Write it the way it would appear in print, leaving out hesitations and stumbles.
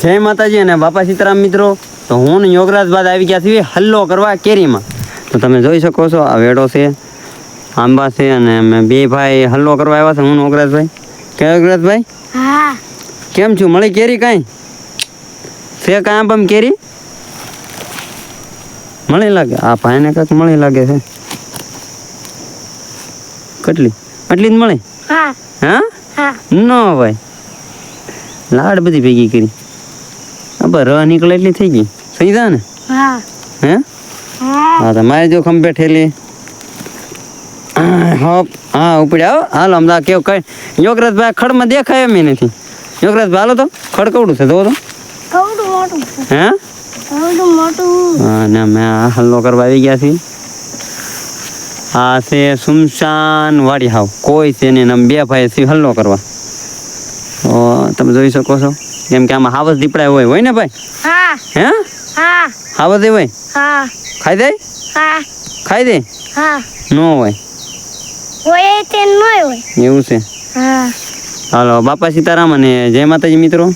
જય માતાજી અને બાપા સીતારામ મિત્રો. તો હું ને યોગરાજ બાદ આવી ગયા છીએ હલ્લો કરવા કેરીમાં. તો તમે જોઈ શકો છો આ વેડો છે, આંબા છે અને અમે બે ભાઈ હલ્લો કરવા આવ્યા છે. હું ને યોગરાજભાઈ. કે યોગરાજભાઈ? હા. કેમ છું? મળી કેરી કાંઈ છે? કાંઈ આંબામાં કેરી મળી લાગે? આ ભાઈને કાંઈક મળી લાગે છે. કેટલી જ મળી? હા. હા હા. ન ભાઈ, લાડ બધી ભેગી કરી. રહ નીકળે એટલી થઈ ગઈ. થઈ જાય ને? હા. હે? હા તો મારી જો ખંભે ઠેલી. હા ઉપડ્યા. હાલો અમદાવાદ કેવું કઈ યોગરાજભાઈ ખડમાં દેખાય એમ નથી. યોગરાજભાઈ હાલો તો ખડ કવડું છે જોવો તો. કવડું મોટું. હે? કવડું મોટું. હા ને અમે હલ્લો કરવા આવી ગયા છીએ. આ છે સુમશાન વાડી. હાવ કોઈ છે ને અમે બે ભાઈ છીએ હલ્લો કરવા. તો તમે જોઈ શકો છો કેમ કે આમાં હાવસ દીપડા હોય ને ભાઈ? હા. હે? હા. હાવસ એ હોય? હા. ખાઈ દે? હા. ખાઈ દે? હા. ન હોય? હોય તે ન હોય. એવું છે? હા. હાલો બાપા સીતારામ અને જય માતાજી મિત્રો.